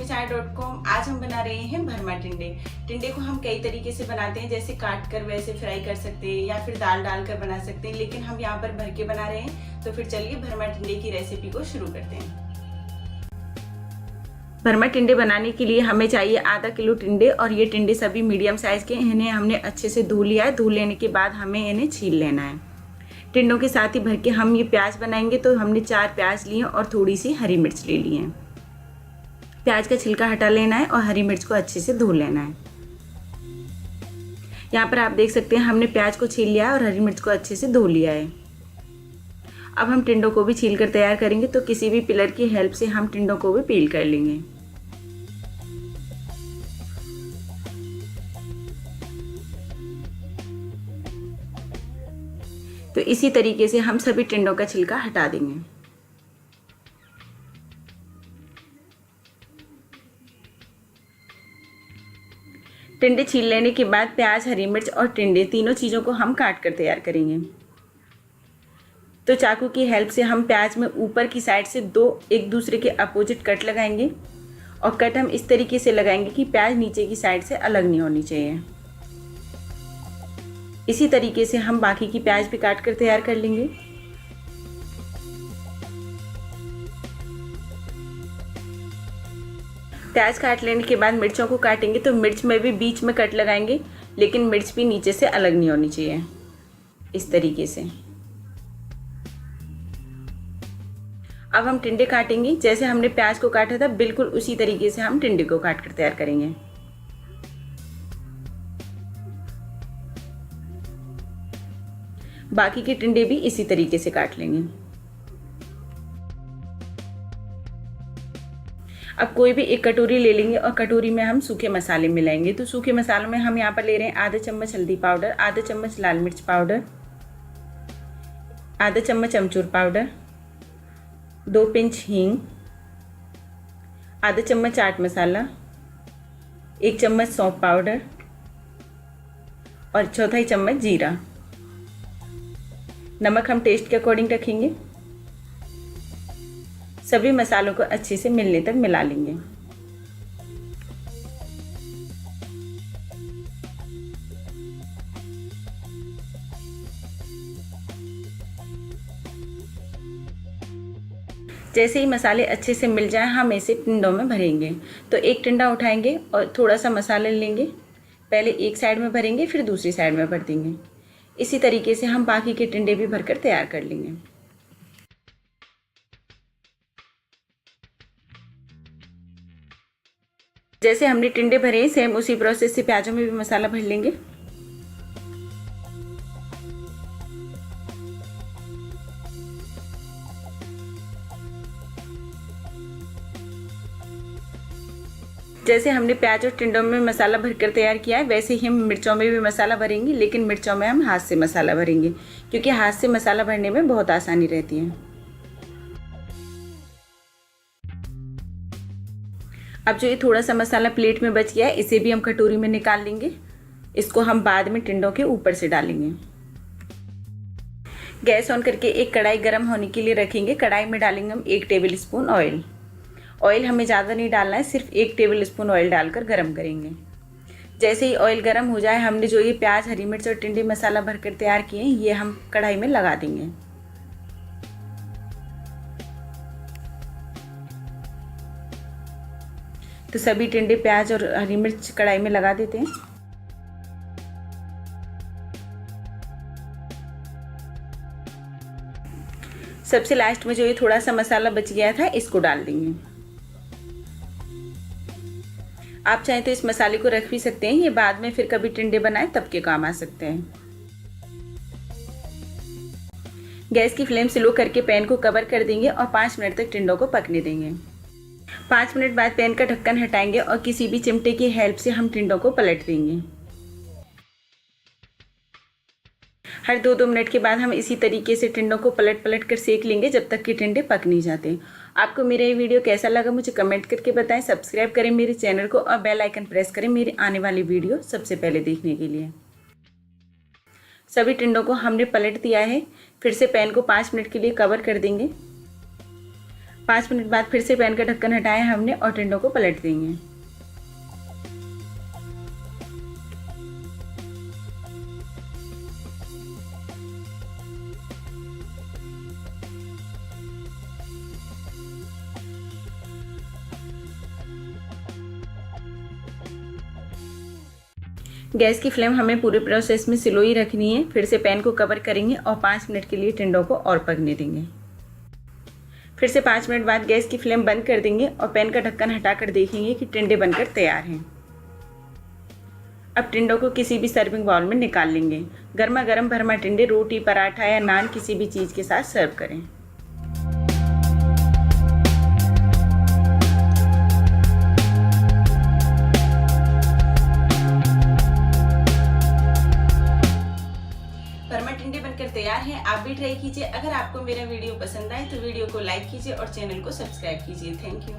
चाय.com। आज हम बना रहे हैं भरमा टिंडे। टिंडे को हम कई तरीके से बनाते हैं, जैसे काट कर वैसे फ्राई कर सकते हैं या फिर दाल डालकर बना सकते हैं, लेकिन हम यहाँ पर भर के बना रहे हैं। तो फिर चलिए भरमा टिंडे की रेसिपी को शुरू करते हैं। भरमा टिंडे बनाने के लिए हमें चाहिए आधा किलो टिंडे, और ये टिंडे सभी मीडियम साइज के। इन्हें हमने अच्छे से धो लिया है। धो लेने के बाद हमें इन्हें छील लेना है। टिंडों के साथ ही भर के हम ये प्याज बनाएंगे। तो हमने 4 प्याज लिए और थोड़ी सी हरी मिर्च ले ली है। प्याज का छिलका हटा लेना है और हरी मिर्च को अच्छे से धो लेना है। यहाँ पर आप देख सकते हैं हमने प्याज को छील लिया है और हरी मिर्च को अच्छे से धो लिया है। अब हम टिंडों को भी छील कर तैयार करेंगे। तो किसी भी पिलर की हेल्प से हम टिंडों को भी पील कर लेंगे। तो इसी तरीके से हम सभी टिंडों का छिलका हटा देंगे। टिंडे छील लेने के बाद प्याज, हरी मिर्च और टिंडे तीनों चीज़ों को हम काट कर तैयार करेंगे। तो चाकू की हेल्प से हम प्याज में ऊपर की साइड से 2 एक दूसरे के अपोजिट कट लगाएंगे, और कट हम इस तरीके से लगाएंगे कि प्याज नीचे की साइड से अलग नहीं होनी चाहिए। इसी तरीके से हम बाकी की प्याज भी काट कर तैयार कर लेंगे। प्याज काट लेने के बाद मिर्चों को काटेंगे। तो मिर्च में भी बीच में कट लगाएंगे, लेकिन मिर्च भी नीचे से अलग नहीं होनी चाहिए, इस तरीके से। अब हम टिंडे काटेंगे। जैसे हमने प्याज को काटा था बिल्कुल उसी तरीके से हम टिंडे को काट कर तैयार करेंगे। बाकी के टिंडे भी इसी तरीके से काट लेंगे। अब कोई भी एक कटोरी ले लेंगे और कटोरी में हम सूखे मसाले मिलाएंगे। तो सूखे मसालों में हम यहाँ पर ले रहे हैं आधा चम्मच हल्दी पाउडर, आधा चम्मच लाल मिर्च पाउडर, आधा चम्मच अमचूर पाउडर, 2 पिंच हींग, आधा चम्मच चाट मसाला, 1 चम्मच सौंफ पाउडर और चौथाई चम्मच जीरा। नमक हम टेस्ट के अकॉर्डिंग रखेंगे। सभी मसालों को अच्छे से मिलने तक मिला लेंगे। जैसे ही मसाले अच्छे से मिल जाएं हम इसे टिंडों में भरेंगे। तो एक टिंडा उठाएंगे और थोड़ा सा मसाला लेंगे। पहले एक साइड में भरेंगे, फिर दूसरी साइड में भर देंगे। इसी तरीके से हम बाकी के टिंडे भी भरकर तैयार कर लेंगे। जैसे हमने टिंडे भरे सेम उसी प्रोसेस से प्याजों में भी मसाला भर लेंगे। जैसे हमने प्याज और टिंडों में मसाला भरकर तैयार किया है, वैसे ही हम मिर्चों में भी मसाला भरेंगे, लेकिन मिर्चों में हम हाथ से मसाला भरेंगे, क्योंकि हाथ से मसाला भरने में बहुत आसानी रहती है। अब जो ये थोड़ा सा मसाला प्लेट में बच गया है, इसे भी हम कटोरी में निकाल लेंगे। इसको हम बाद में टिंडों के ऊपर से डालेंगे। गैस ऑन करके एक कढ़ाई गर्म होने के लिए रखेंगे। कढ़ाई में डालेंगे हम 1 टेबल स्पून ऑयल। ऑयल हमें ज़्यादा नहीं डालना है, सिर्फ 1 टेबल स्पून ऑयल डालकर गर्म करेंगे। जैसे ही ऑयल गर्म हो जाए, हमने जो ये प्याज, हरी मिर्च और टिंडे मसाला भरकर तैयार किए हैं, ये हम कढ़ाई में लगा देंगे। तो सभी टिंडे, प्याज और हरी मिर्च कढ़ाई में लगा देते हैं। सबसे लास्ट में जो ये थोड़ा सा मसाला बच गया था, इसको डाल देंगे। आप चाहें तो इस मसाले को रख भी सकते हैं, ये बाद में फिर कभी टिंडे बनाए तब के काम आ सकते हैं। गैस की फ्लेम स्लो करके पैन को कवर कर देंगे और 5 मिनट तक टिंडों को पकने देंगे। 5 मिनट बाद पैन का ढक्कन हटाएंगे और किसी भी चिमटे की हेल्प से हम टिंडों को पलट देंगे। हर 2-2 मिनट के बाद हम इसी तरीके से टिंडों को पलट पलट कर सेक लेंगे, जब तक कि टिंडे पक नहीं जाते। आपको मेरा ये वीडियो कैसा लगा मुझे कमेंट करके बताएं। सब्सक्राइब करें मेरे चैनल को और बेल आइकन प्रेस करें मेरी आने वाली वीडियो सबसे पहले देखने के लिए। सभी टिंडों को हमने पलट दिया है। फिर से पैन को 5 मिनट के लिए कवर कर देंगे। 5 मिनट बाद फिर से पैन का ढक्कन हटाया हमने और टिंडों को पलट देंगे। गैस की फ्लेम हमें पूरे प्रोसेस में स्लो ही रखनी है। फिर से पैन को कवर करेंगे और 5 मिनट के लिए टिंडों को और पकने देंगे। फिर से 5 मिनट बाद गैस की फ्लेम बंद कर देंगे और पैन का ढक्कन हटाकर देखेंगे कि टिंडे बनकर तैयार हैं। अब टिंडों को किसी भी सर्विंग बाउल में निकाल लेंगे। गर्मा गर्म भरमा टिंडे रोटी, पराठा या नान किसी भी चीज़ के साथ सर्व करें। भरमा टिंडे बनकर तैयार हैं। आप भी ट्राई कीजिए। अगर आपको मेरा वीडियो पसंद आए तो वीडियो को लाइक कीजिए और चैनल को सब्सक्राइब कीजिए। Thank you.